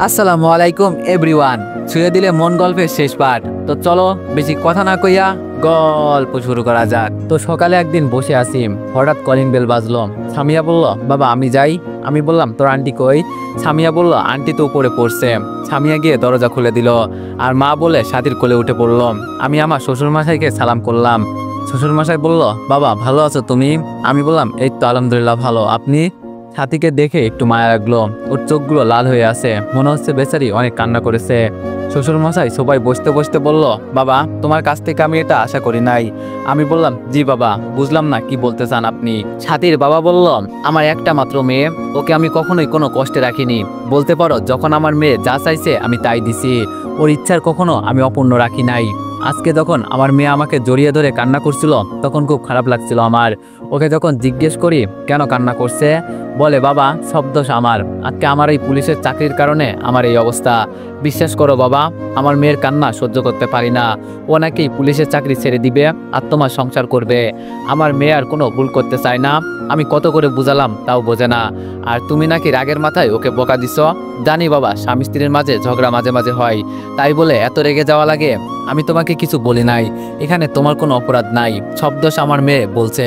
আসসালামু আলাইকুম এভরিওয়ান। ছুঁয়ে দিলে মন গল্পের শেষ পার্ট। তো চলো বেশি কথা না কইয়া গল্প শুরু করা যাক। তো সকালে একদিন বসে আছি, হঠাৎ কলিং বেল বাজলো। সামিয়া বলল, বাবা আমি যাই। আমি বললাম, তোর আন্টি কই? সামিয়া বলল, আন্টি তো উপরে পড়ছে। সামিয়া গিয়ে দরজা খুলে দিল, আর মা বলে সাথীর কোলে উঠে পড়ল। আমি আমার শ্বশুরমশাইকে সালাম করলাম। শ্বশুরমশাই বলল, বাবা ভালো আছো তুমি? আমি বললাম, এই তো আলহামদুলিল্লাহ ভালো, আপনি? সাথীকে দেখে একটু মায়া লাগলো, ওর চোখগুলো লাল হয়ে আছে, মনে হচ্ছে বেচারি অনেক কান্না করেছে। শ্বশুরমশাই সবাই বসতে বসতে বলল, বাবা তোমার কাছ থেকে আমি এটা আশা করি নাই। আমি বললাম, জি বাবা, বুঝলাম না কি বলতে চান আপনি। সাথীর বাবা বলল, আমার একটা মাত্র মেয়ে, ওকে আমি কখনোই কোনো কষ্টে রাখিনি। বলতে পারো যখন আমার মেয়ে যা চাইছে আমি তাই দিছি, ওর ইচ্ছার কখনো আমি অপূর্ণ রাখি নাই। আজকে যখন আমার মেয়ে আমাকে জড়িয়ে ধরে কান্না করছিল তখন খুব খারাপ লাগছিল আমার। ওকে যখন জিজ্ঞেস করি কেন কান্না করছে, বলে, বাবা সব দোষ আমার, আজকে আমার এই পুলিশের চাকরির কারণে আমার এই অবস্থা। বিশ্বাস করো বাবা, আমার মেয়ের কান্না সহ্য করতে পারি না। ও নাকি পুলিশের চাকরি ছেড়ে দিবে আর তোমার সংসার করবে। আমার মেয়ে আর কোনো ভুল করতে চায় না। আমি কত করে বুঝালাম তাও বোঝে না। আর তুমি নাকি রাগের মাথায় ওকে বকা দিছ। জানি বাবা, স্বামী স্ত্রীর মাঝে ঝগড়া মাঝে মাঝে হয়, তাই বলে এত রেগে যাওয়া লাগে? আমি তোমাকে কিছু বলি নাই, এখানে তোমার কোনো অপরাধ নাই, সব দোষ আমার মেয়ে বলছে।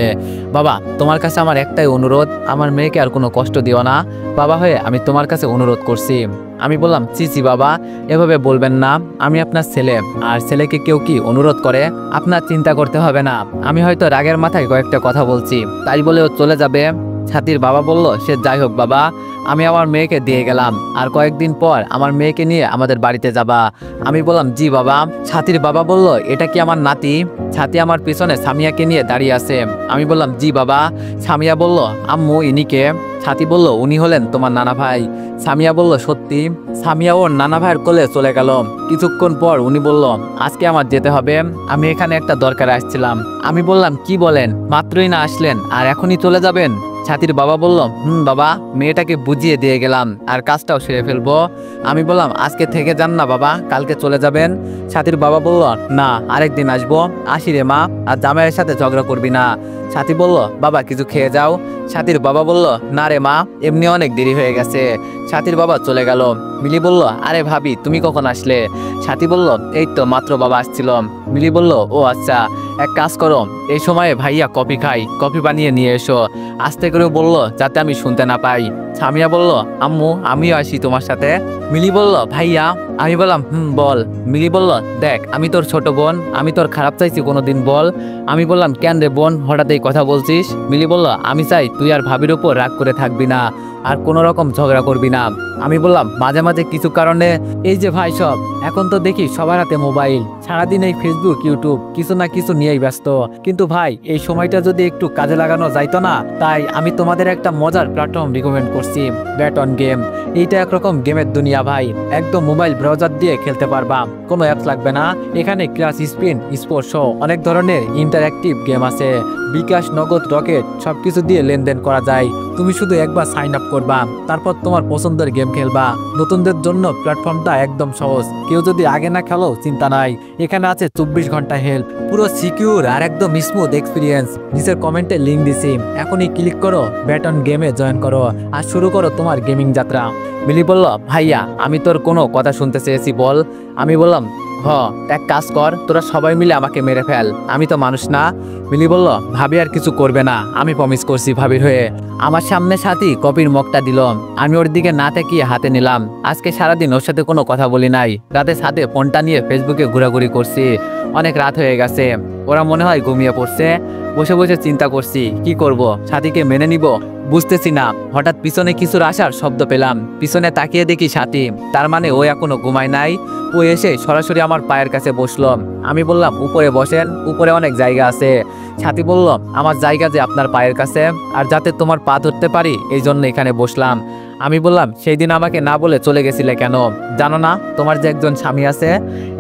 বাবা তোমার কাছে আমার একটাই অনুরোধ, আমার মেয়েকে আর কোনো কষ্ট দিও না। বাবা হয়ে আমি তোমার কাছে অনুরোধ করছি। আমি বললাম, চিচি বাবা এভাবে বলবেন না, আমি আপনার ছেলে, আর ছেলেকে কেউ কি অনুরোধ করে? আপনার চিন্তা করতে হবে না, আমি হয়তো রাগের মাথায় কয়েকটা কথা বলছি, তাই বলে ও চলে যাবে। ছাতির বাবা বলল, সে যাই হোক বাবা, আমি আমার মেয়েকে দিয়ে গেলাম, আর কয়েকদিন পর আমার মেয়েকে নিয়ে আমাদের বাড়িতে যাবা। আমি বললাম, জি বাবা। ছাতির বাবা বলল, এটা কি আমার নাতি? ছাতি আমার পিছনে সামিয়াকে নিয়ে দাঁড়িয়ে আছে। আমি বললাম, জি বাবা। সামিয়া বলল, আম্মু ইনি কে? ছাতি বলল, উনি হলেন তোমার নানা ভাই। সামিয়া বলল, সত্যি? সামিয়া ওর নানা ভাইয়ের কোলে চলে গেল। কিছুক্ষণ পর উনি বলল, আজকে আমার যেতে হবে, আমি এখানে একটা দরকারে আসছিলাম। আমি বললাম, কি বলেন, মাত্রই না আসলেন আর এখনই চলে যাবেন? ছাতির বাবা বলল, বাবা, মেয়েটাকে বুঝিয়ে দিয়ে গেলাম আর কাজটাও সেরে ফেলবো। আমি বললাম, আজকে থেকে যান না বাবা, কালকে চলে যাবেন। ছাতির বাবা বলল, না আরেকদিন আসবো, আসি রে মা, আর জামাইয়ের সাথে ঝগড়া করবি না। ছাতি বলল, বাবা কিছু খেয়ে যাও। ছাতির বাবা বলল, না রে মা, এমনি অনেক দেরি হয়ে গেছে। ছাতির বাবা চলে গেল। মিলি বলল, আরে ভাবি তুমি কখন আসলে? ছাতি বলল, এই তো মাত্র বাবা আসছিল। মিলি বলল, ও আচ্ছা, এক কাজ করো, এই সময়ে ভাইয়া কফি খাই, কফি বানিয়ে নিয়ে এসো। আস্তে করে বলল, যাতে আমি শুনতে না পাই। সামিয়া বলল, আম্মু আমিও আসি তোমার সাথে। মিলি বলল, ভাইয়া? আমি বললাম, বল। মিলি বলল, দেখ আমি তোর ছোট বোন, আমি তোর খারাপ চাইছি কোনোদিন বল? আমি বললাম, কেন রে বোন, হঠাৎ এই কথা বলছিস? মিলি বলল, আমি চাই তুই আর ভাবির উপর রাগ করে থাকবি না, আর কোনো রকম ঝগড়া করবি না। আমি বললাম, মাঝে মাঝে কিছু কারণে এই যে ভাই, সব এখন তো দেখি সবার হাতে মোবাইল, সারাদিন এই ফেসবুক ইউটিউব কিছু না কিছু নিয়েই ব্যস্ত, কিন্তু ভাই এই সময়টা যদি একটু কাজে লাগানো যাইতো না, তাই আমি তোমাদের একটা মজার প্ল্যাটফর্ম রিকমেন্ড করছি, ব্যাট অন গেম। এইটা একরকম গেমের দুনিয়া ভাই, একদম মোবাইল ব্রাউজার দিয়ে খেলতে পারবা, কোনো অ্যাপস লাগবে না। এখানে ক্লাস, স্পিন, স্পোর্টস সহ অনেক ধরনের ইন্টারঅ্যাক্টিভ গেম আছে। বিকাশ, নগদ, রকেট সবকিছু দিয়ে লেনদেন করা যায়। তুমি শুধু একবার সাইন আপ করবা, তারপর তোমার পছন্দের গেম খেলবা। নতুনদের জন্য প্ল্যাটফর্মটা একদম সহজ, কেউ যদি আগে না খেলো চিন্তা নাই, এখানে আছে 24 ঘন্টা হেল্প, পুরো সিকিউর আর একদম স্মুথ এক্সপিরিয়েন্স। নিচের কমেন্টে লিঙ্ক দিছি, এখনই ক্লিক করো, ব্যাট অন গেমে জয়েন করো আর শুরু করো তোমার গেমিং যাত্রা। মিলি বলল, ভাইয়া আমি তোর কোনো কথা শুনতে চেয়েছি, বল। আমি বললাম, এক কাজ কর, তোরা সবাই মিলে আমাকে মেরে ফেল, আমি তো মানুষ না। মিলি বলল, ভাবি আর কিছু করবে না, আমি প্রমিস করছি ভাবির হয়ে। আমার সামনে সাথী কপির মগটা দিল, আমি ওর দিকে না তাকিয়ে হাতে নিলাম। আজকে সারাদিন ওর সাথে কোনো কথা বলি নাই, রাতে সাথে ফোনটা নিয়ে ফেসবুকে ঘোরাঘুরি করছি। অনেক রাত হয়ে গেছে, ওরা মনে হয় ঘুমিয়ে পড়ছে। বসে বসে চিন্তা করছি কি করব, সাথীকে মেনে নিব বুঝতেছি না। হঠাৎ পিছনে কিছুর আসার শব্দ পেলাম, পিছনে তাকিয়ে দেখি সাথী, তার মানে ও এখনো ঘুমায় নাই। ও এসে সরাসরি আমার পায়ের কাছে বসলো। আমি বললাম, উপরে বসেন, উপরে অনেক জায়গা আছে। সাথী বলল, আমার জায়গা যে আপনার পায়ের কাছে, আর যাতে তোমার পা ধরতে পারি এই জন্য এখানে বসলাম। আমি বললাম, সেই দিন আমাকে না বলে চলে গেছিলে কেন? জানো না তোমার যে একজন স্বামী আছে?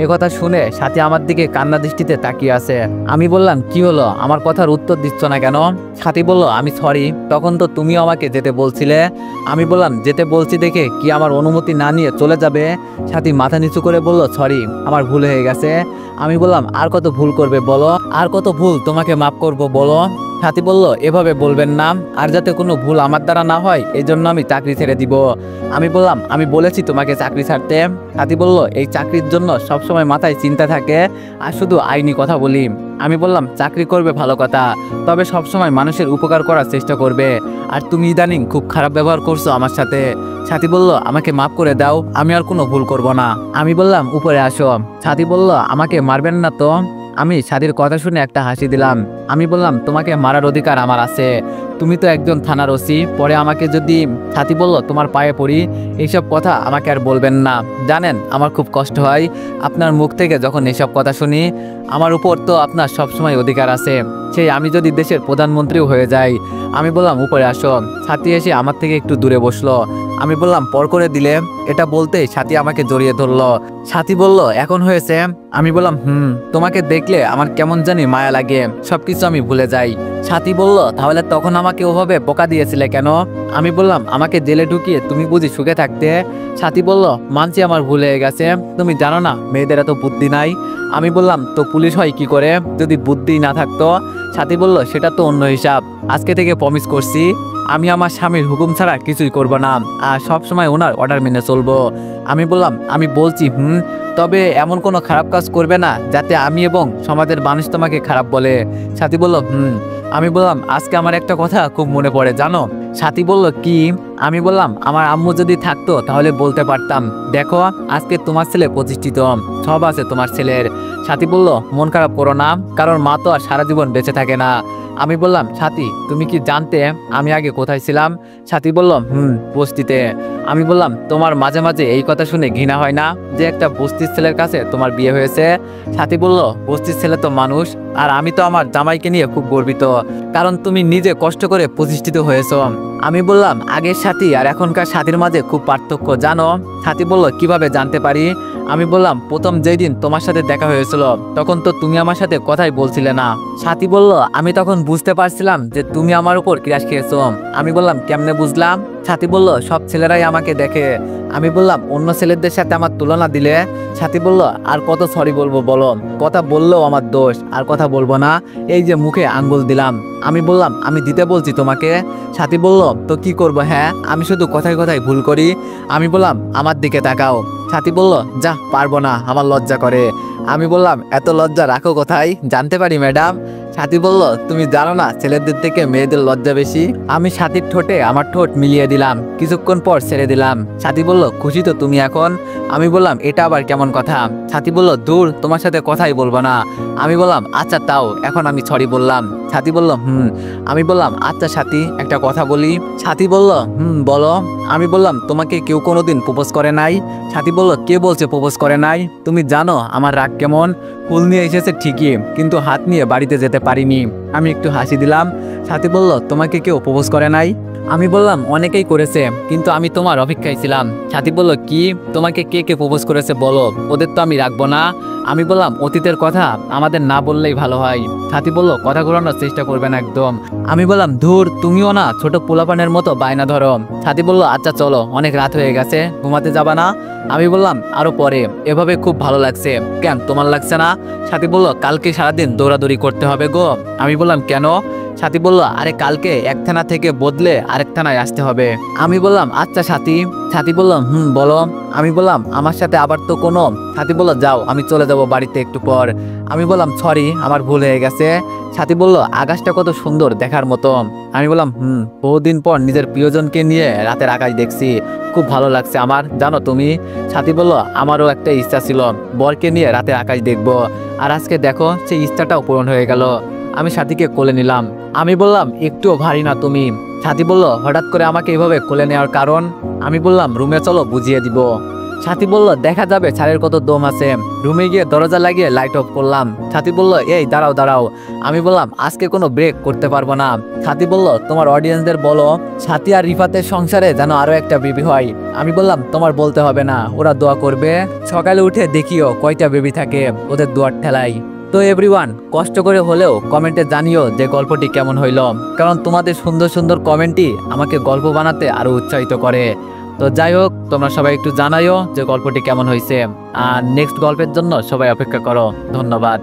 একথা শুনে সাথী আমার দিকে কান্না দৃষ্টিতে তাকিয়ে আছে। আমি বললাম, কি হলো, আমার কথার উত্তর দিচ্ছ না কেন? সাথী বলল, আমি সরি, তখন তো তুমিও আমাকে যেতে বলছিলে। আমি বললাম, যেতে বলছি দেখে কি আমার অনুমতি না নিয়ে চলে যাবে? সাথী মাথা নিচু করে বলল, সরি, আমার ভুল হয়ে গেছে। আমি বললাম, আর কত ভুল করবে বলো, আর কত ভুল তোমাকে মাফ করব বলো? সাথী বলল, এভাবে বলবেন না, আর যাতে কোনো ভুল আমার দ্বারা না হয় এই জন্য আমি চাকরি ছেড়ে দিব। আমি বললাম, আমি বলেছি তোমাকে চাকরি ছাড়তে? সাথী বলল, এই চাকরির জন্য সবসময় মাথায় চিন্তা থাকে আর শুধু আইনি কথা বলি। আমি বললাম, চাকরি করবে ভালো কথা, তবে সবসময় মানুষের উপকার করার চেষ্টা করবে। আর তুমি ইদানিং খুব খারাপ ব্যবহার করছো আমার সাথে। সাথী বলল, আমাকে মাফ করে দাও, আমি আর কোনো ভুল করব না। আমি বললাম, উপরে আসো। সাথী বলল, আমাকে মারবেন না তো? আমি সাথীর কথা শুনে একটা হাসি দিলাম। আমি বললাম, তোমাকে মারার অধিকার আমার আছে, তুমি তো একজন থানার ওসি, পরে আমাকে যদি। সাথী বলল, তোমার পায়ে পড়ি, এইসব কথা আমাকে আর বলবেন না। জানেন আমার খুব কষ্ট হয় আপনার মুখ থেকে যখন এসব কথা শুনি। আমার উপর তো আপনার সবসময় অধিকার আছে, সেই আমি যদি দেশের প্রধানমন্ত্রীও হয়ে যাই। আমি বললাম, উপরে আসো। সাথী এসে আমার থেকে একটু দূরে বসলো। আমি বললাম, পর করে দিলে? এটা বলতেই সাথী আমাকে জড়িয়ে ধরলো। সাথী বলল, এখন হয়েছে? আমি বললাম, তোমাকে দেখলে আমার কেমন জানি মায়া লাগে, সবকিছু আমি ভুলে যাই। সাথী বলল, তাহলে তখন আমাকে ওভাবে বোকা দিয়েছিলে কেন? আমি বললাম, আমাকে জেলে ঢুকিয়ে তুমি বুঝি সুখে থাকতে? সাথী বলল, মানছি আমার ভুল হয়ে গেছে, তুমি জানো না মেয়েদের এত বুদ্ধি নাই। আমি বললাম, তো পুলিশ হয় কি করে যদি বুদ্ধি না থাকতো? সাথী বলল, সেটা তো অন্য হিসাব, আজকে থেকে প্রমিস করছি আমি আমার স্বামীর হুকুম ছাড়া কিছুই করব না, আর সবসময় ওনার অর্ডার মেনে চলবো। আমি বললাম, আমি বলছি তবে এমন কোনো খারাপ কাজ করবে না যাতে আমি এবং সমাজের মানুষ তোমাকে খারাপ বলে। সাথী বলল, আমি বললাম, আজকে আমার একটা কথা খুব মনে পড়ে জানো? সাথী বলল, কি? আমি বললাম, আমার আম্মু যদি থাকতো তাহলে বলতে পারতাম, দেখো আজকে তোমার ছেলে প্রতিষ্ঠিত, সব আছে তোমার ছেলের। সাথী বলল, মন খারাপ করো না, কারণ মা তো আর সারা জীবন বেঁচে থাকে না। আমি বললাম, সাথী তুমি কি জানতে আমি আগে কোথায় ছিলাম? সাথী বলল, বস্তিতে। আমি বললাম, তোমার মাঝে মাঝে এই কথা শুনে ঘৃণা হয় না যে একটা বস্তির ছেলের কাছে তোমার বিয়ে হয়েছে? সাথী বলল, বস্তির ছেলে তো মানুষ, আর আমি তো আমার জামাইকে নিয়ে খুব গর্বিত, কারণ তুমি নিজে কষ্ট করে প্রতিষ্ঠিত হয়েছ। আমি বললাম, আগের সাথী আর এখনকার সাথীর মাঝে খুব পার্থক্য জানো? সাথী বলল, কিভাবে জানতে পারি? আমি বললাম, প্রথম যেই দিন তোমার সাথে দেখা হয়েছিল তখন তো তুমি আমার সাথে কথাই বলছিলে না। সাথী বলল, আমি তখন বুঝতে পারছিলাম যে তুমি আমার উপর ক্রাশ খেয়েছো। আমি বললাম, কেমনে বুঝলাম? সাথী বলল, সব ছেলেরাই আমাকে দেখে। আমি বললাম, অন্য ছেলেদের সাথে আমার তুলনা দিলে? সাথী বলল, আর কত সরি বলবো বলো, কথা বললেও আমার দোষ, আর কথা বলবো না, এই যে মুখে আঙ্গুল দিলাম। আমি বললাম, আমি দিতে বলছি তোমাকে? সাথী বলল, তো কি করবো? হ্যাঁ, আমি শুধু কথায় কথায় ভুল করি। আমি বললাম, আমার দিকে তাকাও। সাথী বলল, যা, পারবো না, আমার লজ্জা করে। আমি বললাম, এত লজ্জা রাখো কোথায়, জানতে পারি ম্যাডাম? সাথী বলল, তুমি জানো না ছেলেদের থেকে মেয়েদের লজ্জা বেশি? আমি সাথীর ঠোঁটে আমার ঠোঁট মিলিয়ে দিলাম, কিছুক্ষণ পর ছেড়ে দিলাম। সাথী বলল, খুশি তো তুমি এখন? আমি বললাম, এটা আবার কেমন কথা? সাথী বলল, দূর, তোমার সাথে কথাই বলবো না। আমি বললাম, আচ্ছা তাও এখন আমি সরি বললাম। সাথী বলল, আমি বললাম, আচ্ছা সাথী, একটা কথা বলি। সাথী বলল, বলো। আমি বললাম, তোমাকে কেউ কোনোদিন প্রপোজ করে নাই? সাথী বলল, কে বলছে প্রপোজ করে নাই? তুমি জানো আমার রাগ কেমন? ফুল নিয়ে এসেছে ঠিকই, কিন্তু হাত নিয়ে বাড়িতে যেতে পারিনি। আমি একটু হাসি দিলাম। সাথী বলল, তোমাকে কেউ প্রপোজ করে নাই? আমি বললাম, অনেকেই করেছে, কিন্তু আমি তোমার অপেক্ষায় ছিলাম। সাথী বলল, কি? তোমাকে কে কে প্রপোজ করেছে বলো, ওদের তো আমি রাখবো না। আমি বললাম, অতীতের কথা আমাদের না বললেই ভালো হয়। সাথী বলল, কথা ঘোরানোর চেষ্টা করবেন একদম। আমি বললাম, ধুর, তুমিও না ছোট পোলাপানের মতো বায়না ধরো। সাথী বলল, আচ্ছা চলো, অনেক রাত হয়ে গেছে, ঘুমাতে যাবা না? আমি বললাম, আরো পরে, এভাবে খুব ভালো লাগছে। কেন, তোমার লাগছে না? সাথী বলল, কালকে সারাদিন দৌড়াদৌড়ি করতে হবে গো। আমি বললাম, কেন? সাথী বলল, আরে কালকে এক থানা থেকে বদলে আরেক থানায় আসতে হবে। আমি বললাম, আচ্ছা সাথী। সাথী বলল, বলো। আমি বললাম, আমার সাথে আবার তো কোনো। সাথী বলল, যাও, আমি চলে যাব বাড়িতে একটু পর। আমি বললাম, সরি, আমার ভুল হয়ে গেছে। সাথী বলল, আকাশটা কত সুন্দর দেখার মতো। আমি বললাম, বহুদিন পর নিজের প্রিয়জনকে নিয়ে রাতের আকাশ দেখছি, খুব ভালো লাগছে আমার, জানো তুমি? সাথী বলল, আমারও একটা ইচ্ছা ছিল বরকে নিয়ে রাতের আকাশ দেখবো, আর আজকে দেখো সেই ইচ্ছাটাও পূরণ হয়ে গেল। আমি সাথীকে কোলে নিলাম। আমি বললাম, একটুও ভারী না তুমি? সাথী বলল, হঠাৎ করে আমাকে এভাবে কোলে নেওয়ার কারণ? আমি বললাম, রুমে চলো, বুঝিয়ে দিব। সাথী বলল, দেখা যাবে ছাড়ের কত দম আছে। রুমে গিয়ে দরজা লাগিয়ে লাইট অফ করলাম। সাথী বলল, এই দাঁড়াও দাঁড়াও। আমি বললাম, আজকে কোনো ব্রেক করতে পারবো না। সাথী বলল, তোমার অডিয়েন্সদের বলো সাথী আর রিফাতের সংসারে যেন আরো একটা বেবি হয়। আমি বললাম, তোমার বলতে হবে না, ওরা দোয়া করবে, সকালে উঠে দেখিও কয়টা বেবি থাকে ওদের দোয়ার ঠেলাই। তো এভরিওয়ান, কষ্ট করে হলেও কমেন্টে জানিও যে গল্পটি কেমন হইল, কারণ তোমাদের সুন্দর সুন্দর কমেন্টই আমাকে গল্প বানাতে আরো উৎসাহিত করে। তো যাই হোক, তোমরা সবাই একটু জানাইও যে গল্পটি কেমন হয়েছে, আর নেক্সট গল্পের জন্য সবাই অপেক্ষা করো। ধন্যবাদ।